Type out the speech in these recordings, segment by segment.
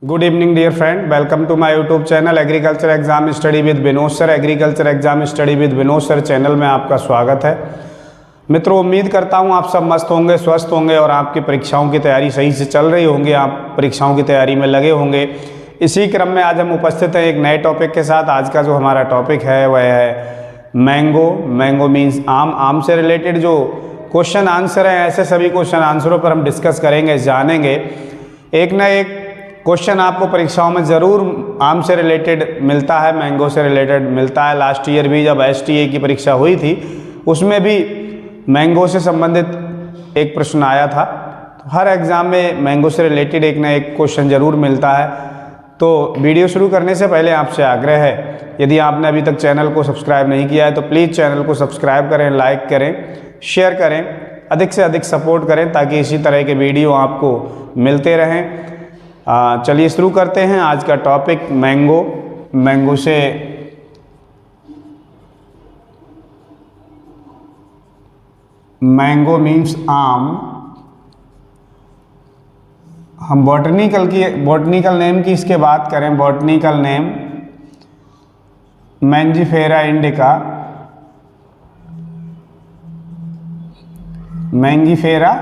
Good evening dear friend, welcome to my YouTube channel agriculture exam study with Vinod sir. Agriculture exam study with Vinod sir channel में आपका स्वागत है। मित्रों, उम्मीद करता हूं आप सब मस्त होंगे, स्वस्थ होंगे और आपकी परीक्षाओं की तैयारी सही से चल रही होंगी, आप परीक्षाओं की तैयारी में लगे होंगे। इसी क्रम में आज हम उपस्थित हैं एक नए टॉपिक के साथ। आज का जो हमारा टॉपिक है वह है मैंगो। मैंगो मीन्स आम। आम से रिलेटेड जो क्वेश्चन आंसर हैं, ऐसे सभी क्वेश्चन आंसरों पर हम डिस्कस करेंगे, जानेंगे। एक न एक क्वेश्चन आपको परीक्षाओं में ज़रूर आम से रिलेटेड मिलता है, मैंगो से रिलेटेड मिलता है। लास्ट ईयर भी जब STA की परीक्षा हुई थी उसमें भी मैंगो से संबंधित एक प्रश्न आया था। तो हर एग्ज़ाम में मैंगो से रिलेटेड एक ना एक क्वेश्चन ज़रूर मिलता है। तो वीडियो शुरू करने से पहले आपसे आग्रह है, यदि आपने अभी तक चैनल को सब्सक्राइब नहीं किया है तो प्लीज़ चैनल को सब्सक्राइब करें, लाइक करें, शेयर करें, अधिक से अधिक सपोर्ट करें ताकि इसी तरह के वीडियो आपको मिलते रहें। चलिए शुरू करते हैं आज का टॉपिक मैंगो। मैंगो से मैंगो मीन्स आम। हम बॉटनिकल नेम की इसके बात करें, botanical name Mangifera indica. Mangifera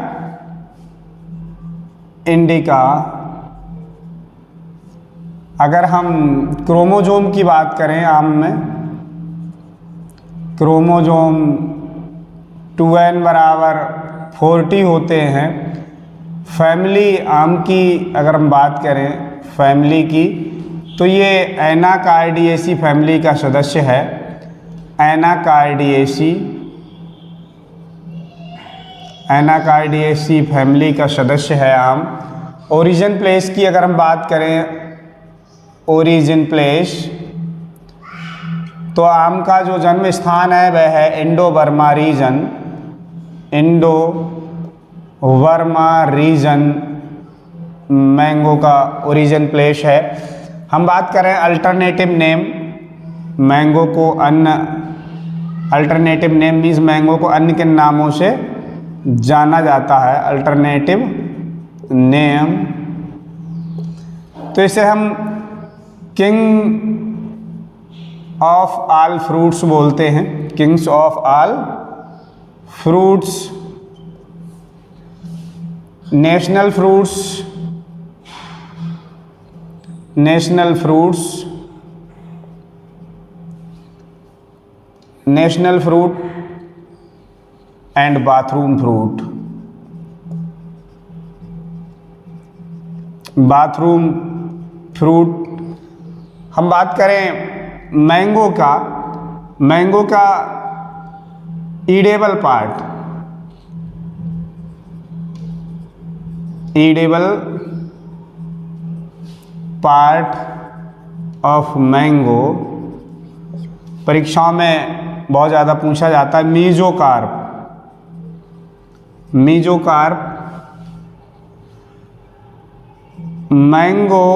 indica. अगर हम क्रोमोजोम की बात करें, आम में क्रोमोजोम 2n बराबर 40 होते हैं। फैमिली आम की अगर हम बात करें फैमिली की, तो ये एनाकार्डिएसी फैमिली का सदस्य है। एनाकार्डिएसी फैमिली का सदस्य है आम। ओरिजिन प्लेस की अगर हम बात करें, ओरिजिन प्लेस, तो आम का जो जन्म स्थान है वह है Indo Burma region. Indo Burma region mango का ओरिजिन प्लेस है। हम बात करें अल्टरनेटिव नेम, मैंगो को अन्य, अल्टरनेटिव नेम मीन्स मैंगो को अन्य किन नामों से जाना जाता है, अल्टरनेटिव नेम। तो इसे हम किंग ऑफ ऑल फ्रूट्स बोलते हैं, Kings of all fruits. National fruits, national fruits, national fruit and bathroom fruit. Bathroom fruit. हम बात करें मैंगो का, मैंगो का edible part, edible part of mango परीक्षाओं में बहुत ज़्यादा पूछा जाता है। Mesocarp. Mesocarp. Mango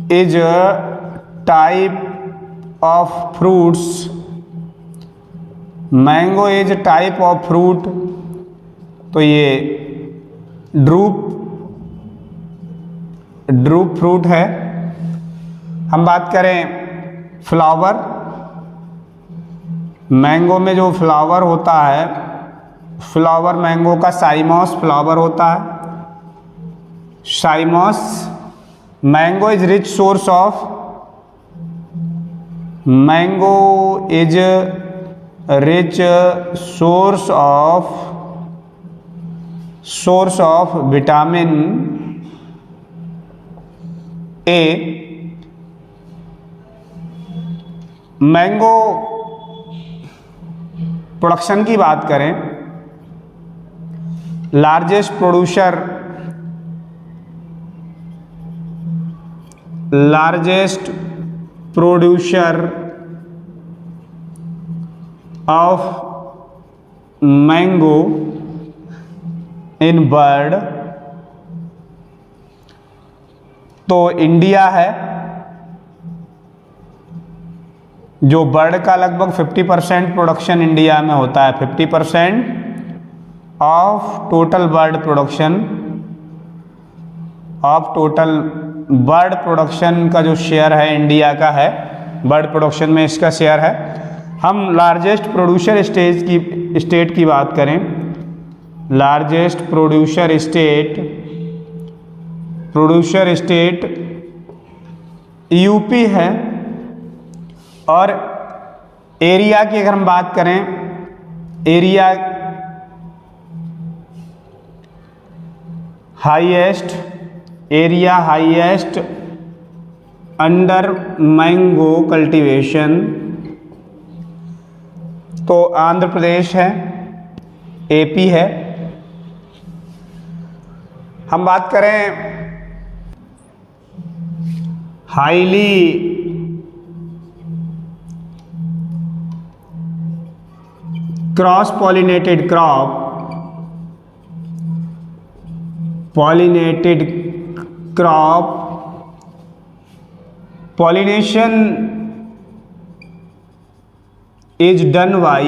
is a type of fruits. Mango is a type of fruit। तो ये ड्रूप फ्रूट है। हम बात करें फ्लावर, मैंगो में जो फ्लावर होता है, फ्लावर मैंगो का साइमोस फ्लावर होता है। साइमोस। Mango is rich source of, mango is rich source of vitamin A. Mango production की बात करें, largest producer of mango in world, तो इंडिया है। जो बर्ड का लगभग 50% प्रोडक्शन इंडिया में होता है, 50% of total bird production of total bird production का जो शेयर है इंडिया का है, बर्ड प्रोडक्शन में इसका शेयर है। हम लार्जेस्ट प्रोड्यूसर स्टेट की बात करें, लार्जेस्ट प्रोड्यूसर स्टेट यूपी है। और एरिया की अगर हम बात करें, area highest under mango cultivation तो आंध्र प्रदेश है, एपी है। हम बात करें highly cross pollinated crop, pollination is done by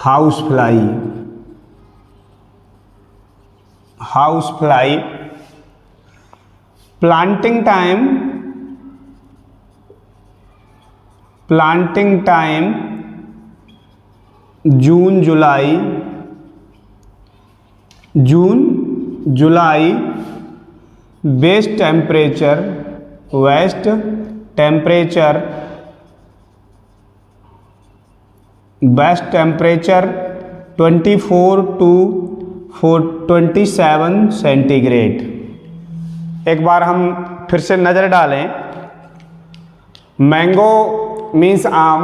housefly। planting time June July. Best temperature 24 to 27 centigrade. एक बार हम फिर से नज़र डालें, मैंगो मीन्स आम,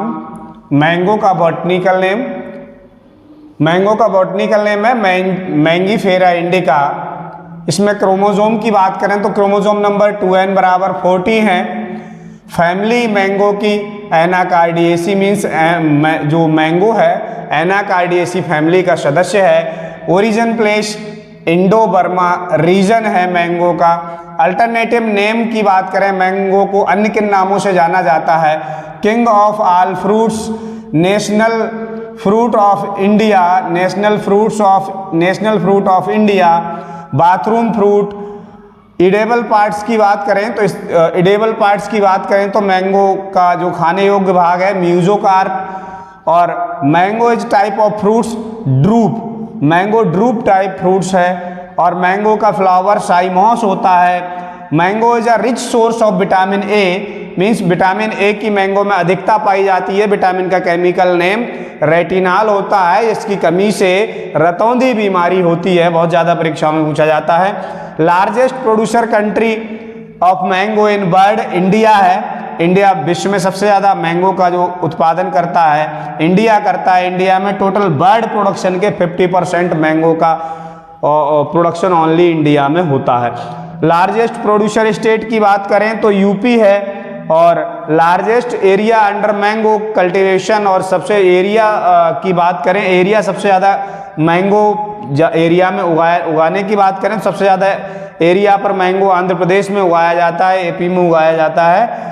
मैंगो का बॉटनिकल नेम है मैंगीफेरा इंडिका। इसमें क्रोमोसोम की बात करें तो क्रोमोसोम नंबर 2n बराबर 40 है। फैमिली मैंगो की एनाकार्डिएसी मीन्स जो मैंगो है एनाकार्डिएसी फैमिली का सदस्य है। Origin place Indo Burma region है मैंगो का। अल्टरनेटिव नेम की बात करें, मैंगो को अन्य किन नामों से जाना जाता है? King of all fruits, national fruit of India, national fruit of India, bathroom fruit. Edible parts की बात करें तो मैंगो का जो खाने योग्य भाग है म्यूजोकार्प। और mango is type of fruits drupe, mango drupe type fruits है। और मैंगो का फ्लावर साइमोस होता है। Mango is a rich source of vitamin A, means vitamin A की मैंगो में अधिकता पाई जाती है। विटामिन का केमिकल नेम रेटिनॉल होता है। इसकी कमी से रतौंधी बीमारी होती है, बहुत ज़्यादा परीक्षाओं में पूछा जाता है। Largest producer country of mango in world India है। इंडिया विश्व में सबसे ज़्यादा मैंगो का जो उत्पादन करता है इंडिया करता है। इंडिया में टोटल बर्ड प्रोडक्शन के 50% मैंगो का प्रोडक्शन ओनली इंडिया में होता है। लार्जेस्ट प्रोड्यूसर स्टेट की बात करें तो यूपी है। और largest area under mango cultivation, और सबसे एरिया की बात करें, एरिया सबसे ज़्यादा मैंगो एरिया में उगाने की बात करें, सबसे ज़्यादा एरिया पर मैंगो आंध्र प्रदेश में उगाया जाता है, एपी में उगाया जाता है।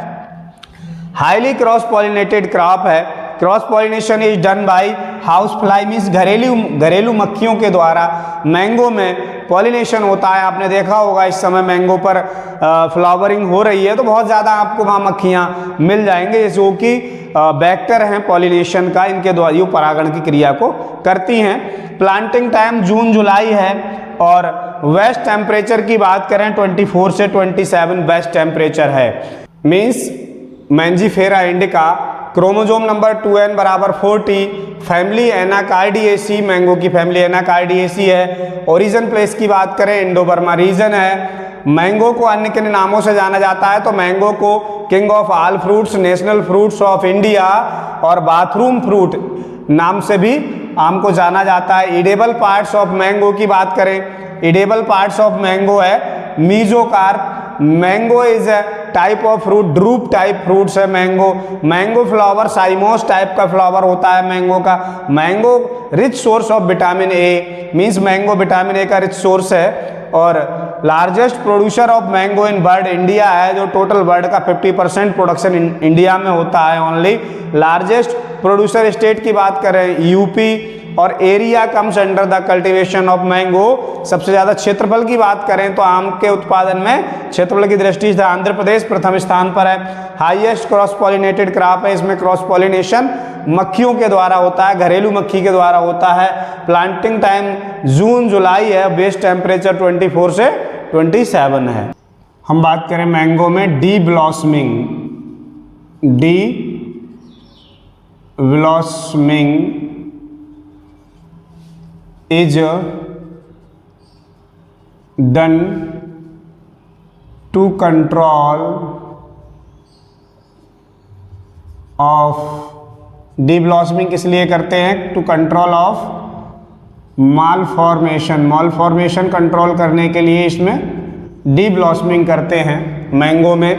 हाईली क्रॉस पॉलिनेटेड क्रॉप है। Cross pollination is done by house fly, means घरेलू मक्खियों के द्वारा मैंगो में पॉलिनेशन होता है। आपने देखा होगा इस समय मैंगो पर फ्लावरिंग हो रही है तो बहुत ज़्यादा आपको वहाँ मक्खियाँ मिल जाएंगे जो कि वेक्टर हैं पॉलिनेशन का, इनके द्वारा ये परागण की क्रिया को करती हैं। प्लांटिंग टाइम जून जुलाई है। और वेस्ट टेम्परेचर की बात करें 24 से 27 बेस्ट टेम्परेचर है। Means Mangifera indica, chromosome number 2n बराबर 40, फैमिली एनाकार्डिएसी, मैंगो की फैमिली एनाकार्डिएसी है। ओरिजिन प्लेस की बात करें इंडो बर्मा रीजन है। मैंगो को अन्य किन नामों से जाना जाता है तो मैंगो को king of all fruits, national fruits of India और बाथरूम फ्रूट नाम से भी आम को जाना जाता है। इडेबल पार्ट्स ऑफ मैंगो की बात करें, इडेबल पार्ट्स ऑफ मैंगो है mesocarp. Mango is A type of fruit, drupe type fruits है मैंगो फ्लावर साइमोस टाइप का फ्लावर होता है मैंगो का। Mango rich source of vitamin A, means mango vitamin A का रिच सोर्स है। और largest producer of mango in world India है, जो टोटल वर्ल्ड का 50% प्रोडक्शन इंडिया में होता है ओनली। लार्जेस्ट प्रोड्यूसर स्टेट की बात करें यूपी, और area comes under the cultivation of mango. सबसे ज़्यादा क्षेत्रफल की बात करें तो आम के उत्पादन में क्षेत्रफल की दृष्टि से आंध्र प्रदेश प्रथम स्थान पर है। हाईएस्ट क्रॉस पॉलिनेटेड क्रॉप है, इसमें क्रॉस पॉलिनेशन मक्खियों के द्वारा होता है, घरेलू मक्खी के द्वारा होता है। प्लांटिंग टाइम जून जुलाई है, बेस्ट टेम्परेचर 24 से 27 है। हम बात करें मैंगो में deblossoming, deblossoming is done to control of, deblossoming किस लिए करते हैं? To control of malformation control करने के लिए इसमें डी ब्लॉसमिंग करते हैं मैंगो में।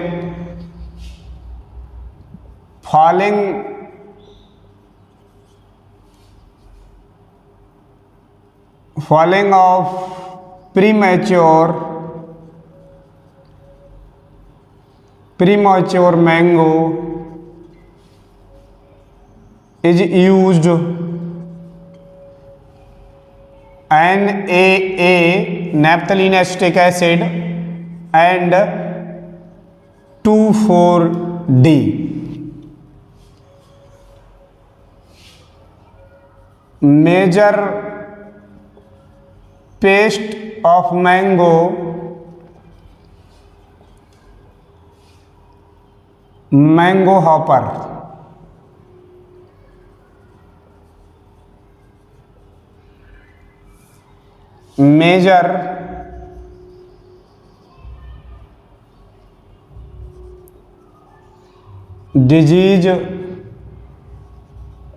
Falling of premature mango is used NAA naphthalene acetic acid and 2,4-D. Major pest of mango, mango hopper. Major disease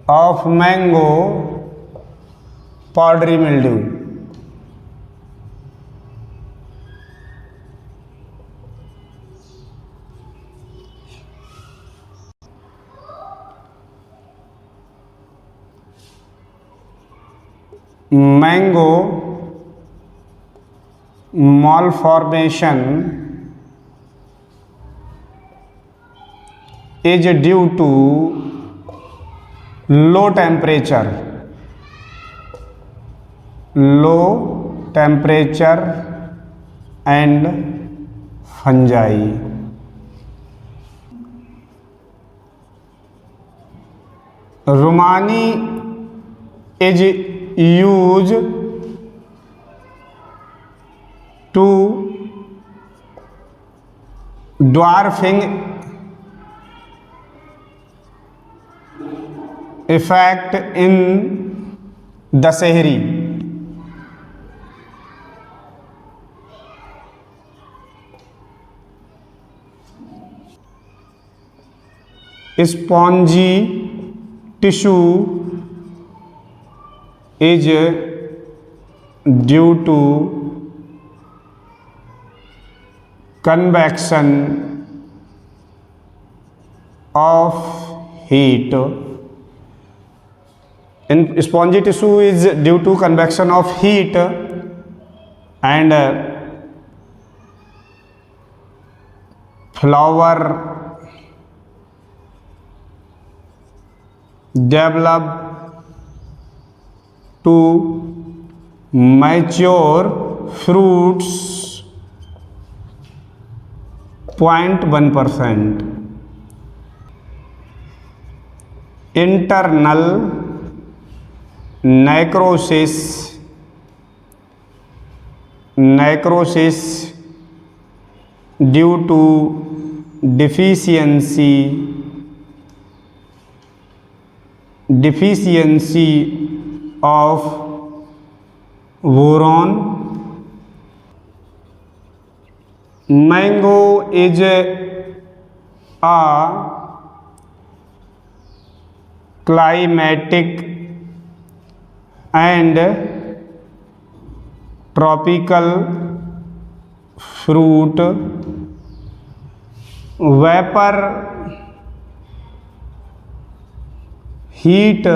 of mango, powdery mildew. Mango malformation is due to low temperature and fungi. Romani is used to dwarfing effect in Dasahri. Spongy tissue is due to convection of heat. In spongy tissue is due to convection of heat and flower develop to mature fruits 0.1%. Internal necrosis due to deficiency of boron. Mango is a climatic and tropical fruit. Vapor heat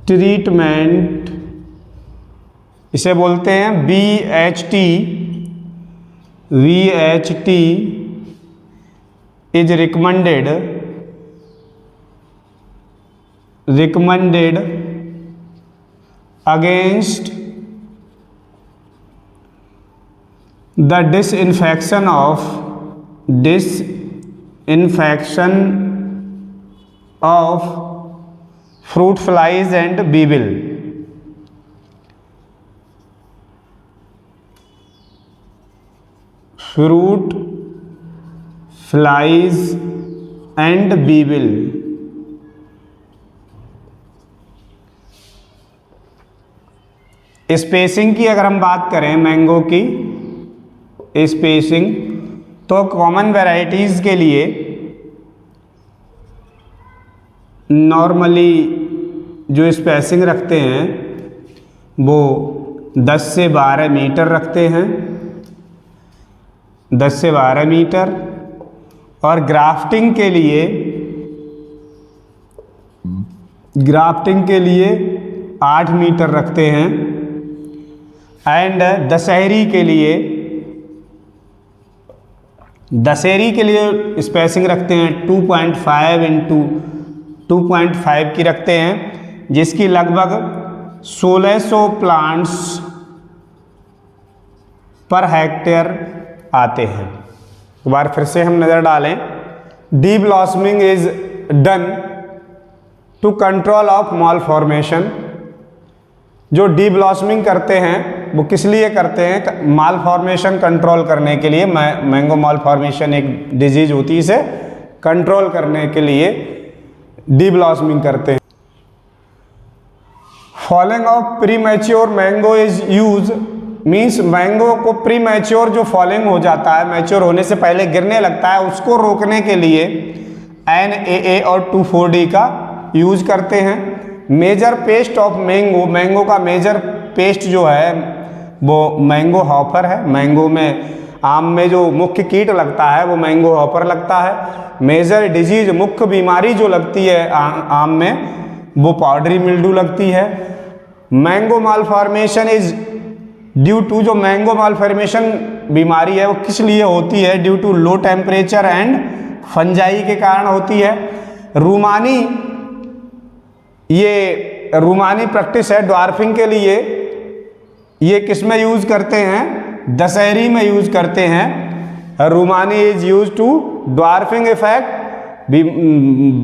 treatment, इसे बोलते हैं VHT is recommended recommended against the disinfection of fruit flies and weevil. Fruit flies and weevil. Spacing की अगर हम बात करें mango की spacing, तो कॉमन वैरायटीज के लिए नॉर्मली जो स्पेसिंग रखते हैं वो 10 से 12 मीटर रखते हैं, 10 से 12 मीटर। और ग्राफ्टिंग के लिए 8 मीटर रखते हैं। एंड दशहरी के लिए स्पेसिंग रखते हैं 2.5 इंटू 2.5 की रखते हैं, जिसकी लगभग 1600 प्लांट्स पर हेक्टेयर आते हैं। एक बार फिर से हम नज़र डालें, deblossoming is done to control of malformation. जो डी ब्लॉसमिंग करते हैं वो किस लिए करते हैं? माल फॉर्मेशन कंट्रोल करने के लिए। मैंगो माल फॉर्मेशन एक डिजीज होती है, इसे कंट्रोल करने के लिए डी ब्लॉसमिंग करते हैं। Falling of pre mature mango is use means mango को प्री मैच्योर जो फॉलिंग हो जाता है, मैच्योर होने से पहले गिरने लगता है, उसको रोकने के लिए NAA और 2,4-D का यूज करते हैं। मेजर पेस्ट ऑफ मैंगो का मेजर पेस्ट जो है वो मैंगो हॉपर है। मैंगो में आम में जो मुख्य कीट लगता है वो मैंगो हॉपर लगता है। मेजर डिजीज मुख्य बीमारी जो लगती है आम में वो पाउडरी मिल्ड्यू लगती है। Mango malformation is due to, जो मैंगो माल फॉर्मेशन बीमारी है वो किस लिए होती है? Due to low temperature and fungi के कारण होती है। रूमानी प्रैक्टिस है ड्वार्फिंग के लिए, ये किस में यूज करते हैं? दशहरी में यूज करते हैं। Rumani is use to dwarfing effect,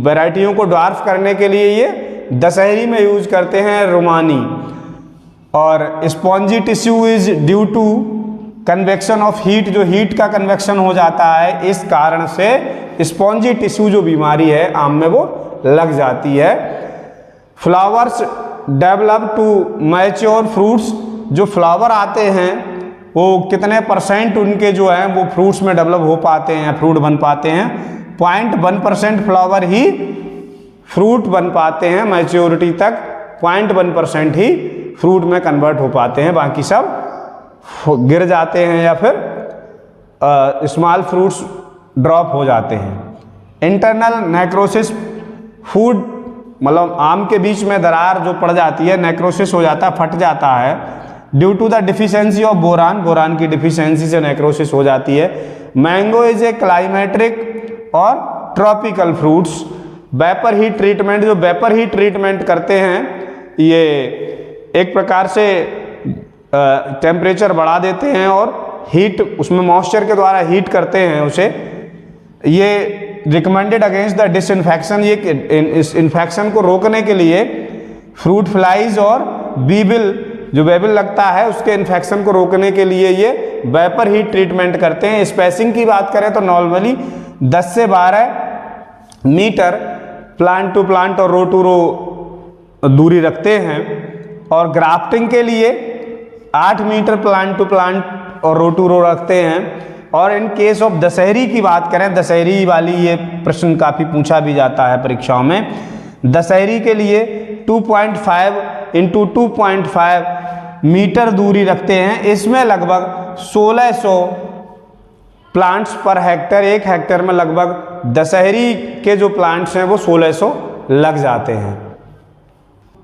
वैरायटियों को ड्वार्फ करने के लिए ये दशहरी में यूज करते हैं रूमानी। और spongy tissue is due to convection of heat, जो हीट का कन्वेक्शन हो जाता है, इस कारण से स्पॉन्जी टिश्यू जो बीमारी है आम में वो लग जाती है। Flowers develop to mature fruits, जो फ्लावर आते हैं वो कितने % उनके जो हैं वो फ्रूट्स में डेवलप हो पाते हैं, फ्रूट बन पाते हैं? 0.1% फ्लावर ही फ्रूट बन पाते हैं मैच्योरिटी तक, 0.1% ही फ्रूट में कन्वर्ट हो पाते हैं, बाकी सब गिर जाते हैं या फिर स्मॉल फ्रूट्स ड्रॉप हो जाते हैं। इंटरनल नेक्रोसिस, फूड मतलब आम के बीच में दरार जो पड़ जाती है, नेक्रोसिस हो जाता है, फट जाता है due to the deficiency of boron की डिफिशियंसी से नेक्रोसिस हो जाती है। मैंगो इज ए क्लाइमेट्रिक और tropical fruits. Vapour heat treatment, जो वेपर हीट ट्रीटमेंट करते हैं ये एक प्रकार से टेम्परेचर बढ़ा देते हैं और हीट उसमें मॉइस्चर के द्वारा हीट करते हैं उसे। ये रिकमेंडेड अगेंस्ट द डिसइंफेक्शन, ये इस इन्फेक्शन को रोकने के लिए फ्रूट फ्लाइज और बीबिल, जो वेबिल लगता है उसके इन्फेक्शन को रोकने के लिए ये वेपर हीट ट्रीटमेंट करते हैं। स्पेसिंग की बात करें तो नॉर्मली 10 से 12 मीटर प्लांट टू प्लांट और रो टू रो दूरी रखते हैं। और ग्राफ्टिंग के लिए 8 मीटर प्लांट टू प्लांट और रो टू रो रखते हैं। और इन केस ऑफ दशहरी की बात करें, दशहरी वाली ये प्रश्न काफ़ी पूछा भी जाता है परीक्षाओं में, दशहरी के लिए 2.5 इंटू 2.5 मीटर दूरी रखते हैं। इसमें लगभग 1600 प्लांट्स पर हेक्टेयर, एक हेक्टेयर में लगभग दशहरी के जो प्लांट्स हैं वो 1600 लग जाते हैं।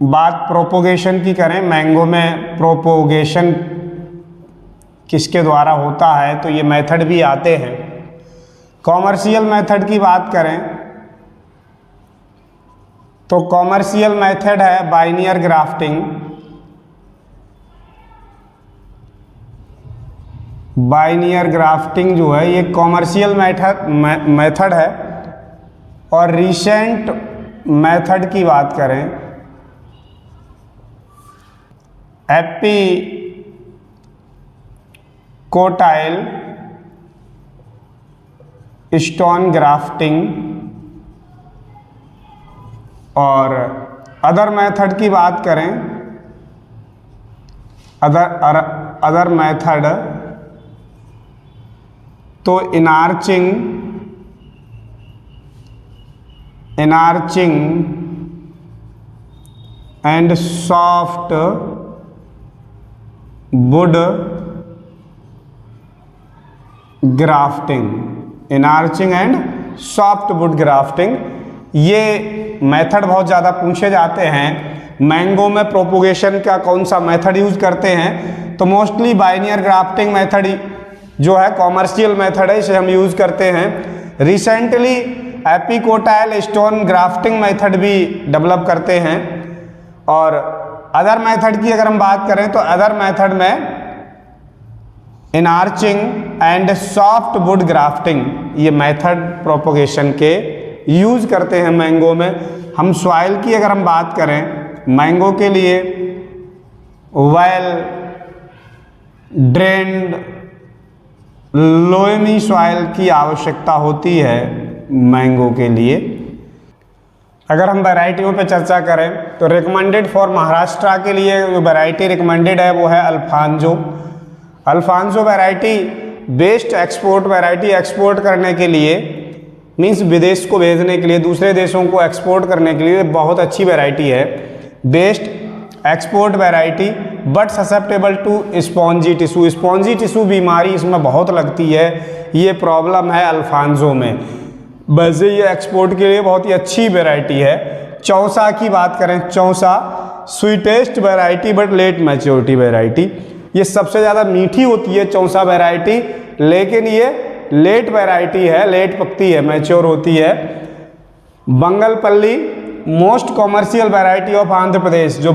बात प्रोपोगेशन की करें, मैंगो में प्रोपोगेशन किसके द्वारा होता है तो ये मेथड भी आते हैं। कॉमर्शियल मेथड की बात करें तो कॉमर्शियल मेथड है बाइनियर ग्राफ्टिंग। बाइनियर ग्राफ्टिंग जो है ये कॉमर्शियल मेथड है। और रिसेंट मेथड की बात करें, एपिकोटाइल स्टोन ग्राफ्टिंग। और अदर मेथड की बात करें, अदर मेथड तो inarching and soft wood grafting. Inarching and soft wood grafting, ये मेथड बहुत ज़्यादा पूछे जाते हैं। मैंगो में प्रोपोगेशन का कौन सा मेथड यूज करते हैं, तो मोस्टली बाइनियर ग्राफ्टिंग मेथड जो है कॉमर्शियल मेथड है, इसे हम यूज करते हैं। Recently epicotyl stone grafting method भी डेवलप करते हैं। और अदर मेथड की अगर हम बात करें तो अदर मेथड में इनार्चिंग एंड सॉफ्ट वुड ग्राफ्टिंग, ये मेथड प्रोपोगेशन के यूज करते हैं मैंगो में। हम सॉइल की अगर हम बात करें, मैंगो के लिए वेल ड्रेन्ड लोएमी सॉइल की आवश्यकता होती है मैंगो के लिए। अगर हम वैरायटियों पे चर्चा करें तो रिकमेंडेड फॉर महाराष्ट्र के लिए जो वैरायटी रिकमेंडेड है वो है Alfonso. Alfonso variety best export variety, export करने के लिए मीन्स विदेश को भेजने के लिए, दूसरे देशों को एक्सपोर्ट करने के लिए बहुत अच्छी वैरायटी है। Best export variety but susceptible to spongy tissue. Spongy tissue बीमारी इसमें बहुत लगती है, ये प्रॉब्लम है अल्फांजो में। वैसे ये एक्सपोर्ट के लिए बहुत ही अच्छी वैरायटी है। चौसा की बात करें, Chausa sweetest variety but let maturity variety, ये सबसे ज़्यादा मीठी होती है चौसा वैरायटी, लेकिन ये लेट वैरायटी है, लेट पकती है, मैच्योर होती है। Banganapalli most commercial variety of Andhra Pradesh, जो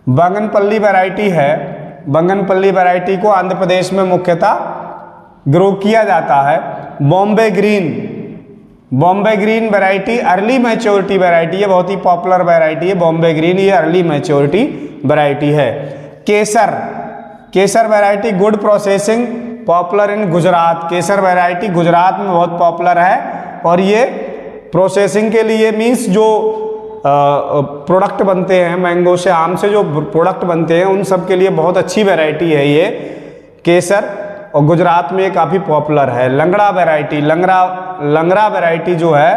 बंगनपल्ली वैरायटी है, बंगनपल्ली वैरायटी को आंध्र प्रदेश में मुख्यतः ग्रो किया जाता है। Bombay green variety early maturity variety है, बहुत ही पॉपुलर वैरायटी है बॉम्बे ग्रीन, ये अर्ली मैच्योरिटी वैरायटी है। Kesar variety good processing, popular in Gujarat. Kesar variety Gujarat में बहुत पॉपुलर है और ये प्रोसेसिंग के लिए मीन्स जो प्रोडक्ट बनते हैं मैंगो से, आम से जो प्रोडक्ट बनते हैं उन सब के लिए बहुत अच्छी वैरायटी है ये केसर, और गुजरात में ये काफ़ी पॉपुलर है। लंगड़ा वैरायटी जो है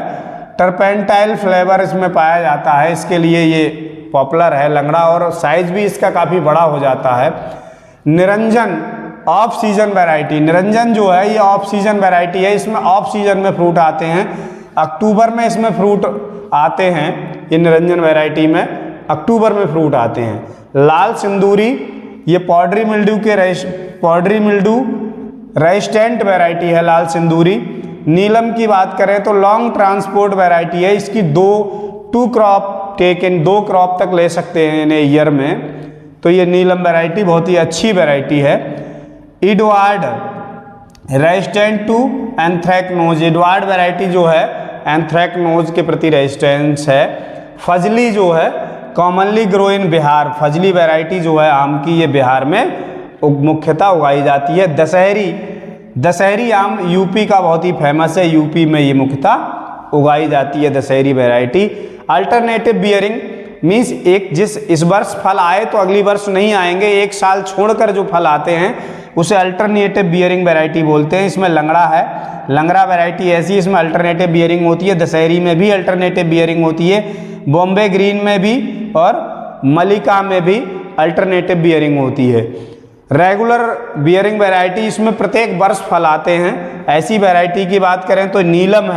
टर्पेंटाइल फ्लेवर इसमें पाया जाता है, इसके लिए ये पॉपुलर है लंगड़ा, और साइज भी इसका काफ़ी बड़ा हो जाता है। Niranjan off season variety, Niranjan जो है ये ऑफ सीजन वैरायटी है, इसमें ऑफ सीजन में फ्रूट आते हैं, अक्टूबर में इसमें फ्रूट आते हैं। ये निरंजन वैरायटी में अक्टूबर में फ्रूट आते हैं। लाल सिंदूरी ये पॉडरी मिल्ड्यू रेजिस्टेंट वैरायटी है लाल सिंदूरी। नीलम की बात करें तो लॉन्ग ट्रांसपोर्ट वैरायटी है, इसकी दो क्रॉप तक ले सकते हैं इन्हें ईयर में, तो ये नीलम वैरायटी बहुत ही अच्छी वैरायटी है। Edward resistant to anthracnose, Edward variety जो है एंथ्रैक्नोज के प्रति रेजिस्टेंस है। फजली जो है commonly grow in Bihar, Fazli variety जो है आम की ये बिहार में मुख्यतः उगाई जाती है। दशहरी आम यूपी का बहुत ही फेमस है, यूपी में ये मुख्यतः उगाई जाती है Dasheri variety. Alternative bearing means इस वर्ष फल आए तो अगली वर्ष नहीं आएंगे, एक साल छोड़कर जो फल आते हैं उसे अल्टरनेटिव बियरिंग वैरायटी बोलते हैं। इसमें लंगड़ा है, लंगड़ा वैरायटी ऐसी, इसमें अल्टरनेटिव बियरिंग होती है। दशहरी में भी अल्टरनेटिव बियरिंग होती है, बॉम्बे ग्रीन में भी और मलिका में भी अल्टरनेटिव बियरिंग होती है। रेगुलर बियरिंग वैरायटी, इसमें प्रत्येक वर्ष फल आते हैं। ऐसी वैरायटी की बात करें तो नीलम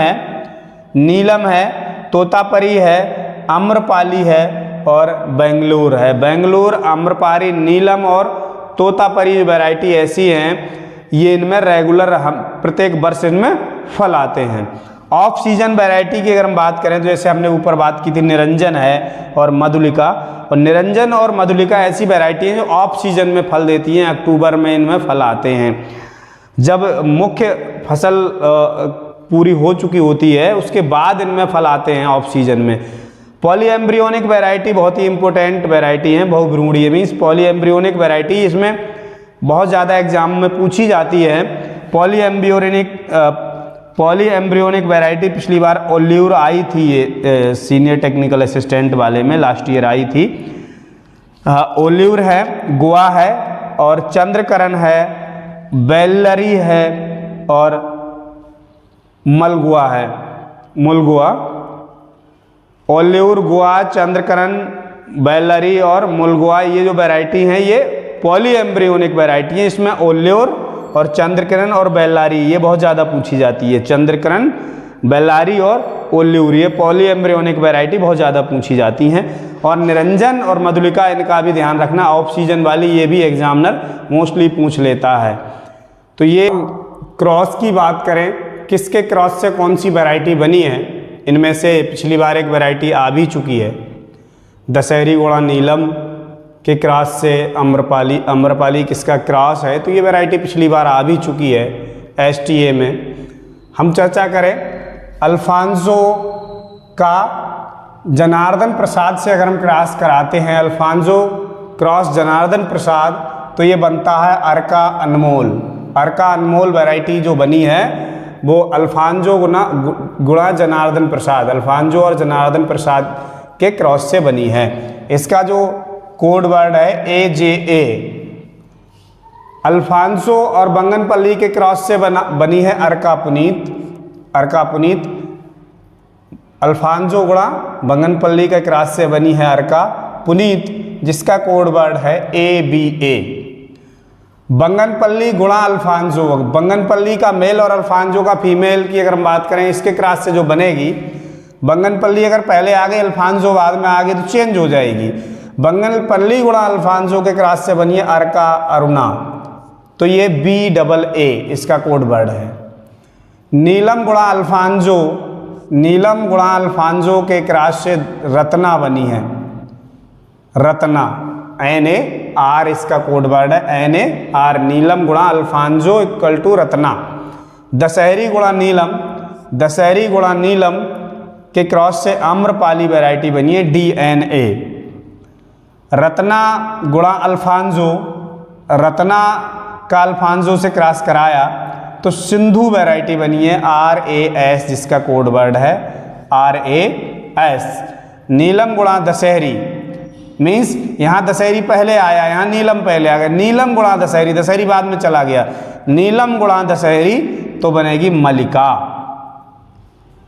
है, तोतापरी है, आम्रपाली है और बेंगलुरु है। बेंगलुरु, आम्रपाली, नीलम और तोतापरी वैरायटी ऐसी हैं, ये इनमें रेगुलर हम प्रत्येक वर्ष इनमें फल आते हैं। ऑफ सीजन वैरायटी की अगर हम बात करें तो जैसे हमने ऊपर बात की थी निरंजन है और मधुलिका, और निरंजन और मधुलिका ऐसी वैरायटी हैं जो ऑफ सीजन में फल देती हैं, अक्टूबर में इनमें फल आते हैं। जब मुख्य फसल पूरी हो चुकी होती है उसके बाद इनमें फल आते हैं ऑफ सीजन में। पॉलीएम्ब्रियोनिक वैरायटी बहुत ही इंपॉर्टेंट वैरायटी है, बहुभ्रूणीय मीन्स पॉलीएम्ब्रियोनिक वैरायटी, इसमें बहुत ज़्यादा एग्जाम में पूछी जाती है। पॉलीएम्ब्रियोनिक वैरायटी पिछली बार ओल्यूर आई थी, ये सीनियर टेक्निकल असिस्टेंट वाले में लास्ट ईयर आई थी। ओल्यूर है, गोवा है और चंद्रकरण है, बेल्लरी है और मलगुआ है। मुलगुआ, ओल्यूर, गोवा, चंद्रकरण, बेल्लरी और मुलगुआ, ये जो वैरायटी हैं ये पॉलीएम्ब्रियोनिक वैरायटी है। इसमें ओल्यूर और चंद्रकरण और बेल्लारी ये बहुत ज़्यादा पूछी जाती है। चंद्रकरण, बेल्लारी और ओल्यूर ये पॉलीएम्ब्रियोनिक वैरायटी बहुत ज़्यादा पूछी जाती हैं। और निरंजन और मधुलिका इनका भी ध्यान रखना, ऑफ सीजन वाली ये भी एग्जामिनर मोस्टली पूछ लेता है। तो ये क्रॉस की बात करें, किसके क्रॉस से कौन सी वैरायटी बनी है, इनमें से पिछली बार एक वैरायटी आ भी चुकी है, दशहरी घोड़ा नीलम के क्रॉस से अम्रपाली। अम्रपाली किसका क्रॉस है, तो ये वैरायटी पिछली बार आ भी चुकी है एसटीए में। हम चर्चा करें अल्फांसो का जनार्दन प्रसाद से अगर हम क्रॉस कराते हैं, अल्फांसो क्रॉस जनार्दन प्रसाद, तो ये बनता है अर्का अनमोल। अर्का अनमोल वैरायटी जो बनी है वो अल्फांसो गुणा जनार्दन प्रसाद, अल्फांसो और जनार्दन प्रसाद के क्रॉस से बनी है। इसका जो कोड वर्ड है AJA। अल्फांसो और बंगनपल्ली के क्रॉस से बनी है अर्का पुनीत। अर्का पुनीत, अल्फांसो गुणा बंगनपल्ली के क्रॉस से बनी है अर्का पुनीत, जिसका कोड वर्ड है ABA। बंगनपल्ली गुणा अल्फांसो, बंगनपल्ली का मेल और अल्फांसो का फीमेल की अगर हम बात करें इसके क्रॉस से जो बनेगी, बंगनपल्ली अगर पहले आ गई अल्फांसो बाद में आ गई तो चेंज हो जाएगी। बंगनपल्ली गुणा अल्फांसो के क्रॉस से बनी है अर्का अरुणा, तो ये BAA इसका कोड वर्ड है। नीलम गुणा अल्फांसो, नीलम गुणा अल्फांसो के क्रॉस से रत्ना बनी है, रत्ना NAR इसका कोड वर्ड है, NAR नीलम गुणा Alphonso equal to Ratna. Dasheri गुणा नीलम, दशहरी गुणा नीलम के क्रॉस से आम्रपाली वैरायटी बनी है DNA। रत्ना गुणा अल्फांसो, रत्ना का अल्फांसो से क्रॉस कराया तो सिंधु वैरायटी बनी है RAS, जिसका कोड वर्ड है RAS। नीलम गुणा दशहरी मीन्स यहाँ दशहरी पहले आया, यहाँ नीलम पहले आ गया, नीलम गुणा दशहरी, दशहरी बाद में चला गया, नीलम गुणा दशहरी तो बनेगी मलिका।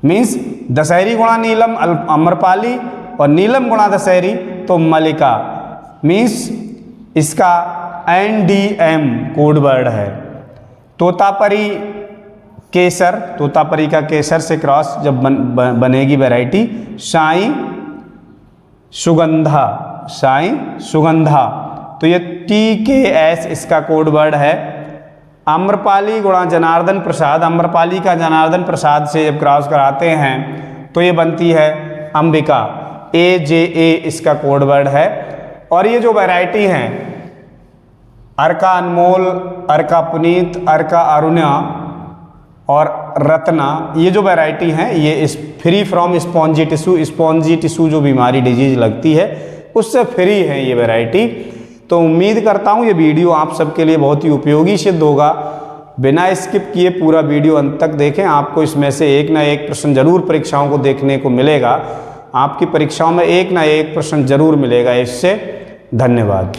मीन्स दशहरी गुणा नीलम अम्रपाली और नीलम गुणा दशहरी तो मलिका। मीन्स इसका NDM कोड वर्ड है। तोतापरी केसर, तोतापरी का केसर से क्रॉस जब बनेगी वैरायटी साई सुगंधा, साई सुगंधा, तो ये TKS इसका कोड वर्ड है। आम्रपाली गुणा जनार्दन प्रसाद, आम्रपाली का जनार्दन प्रसाद से जब क्रॉस कराते हैं तो ये बनती है अंबिका, AJA इसका कोड वर्ड है। और ये जो वैरायटी हैं अर्का अनमोल, अर्का पुनीत, अर्का अरुणा और रत्ना, ये जो वैरायटी हैं ये इस फ्री फ्रॉम स्पॉन्जी टिश्यू जो बीमारी डिजीज लगती है उससे फ्री है ये वैरायटी। तो उम्मीद करता हूँ ये वीडियो आप सबके लिए बहुत ही उपयोगी सिद्ध होगा। बिना स्किप किए पूरा वीडियो अंत तक देखें, आपको इसमें से एक ना एक प्रश्न जरूर परीक्षाओं को देखने को मिलेगा। आपकी परीक्षाओं में एक ना एक प्रश्न जरूर मिलेगा इससे। धन्यवाद।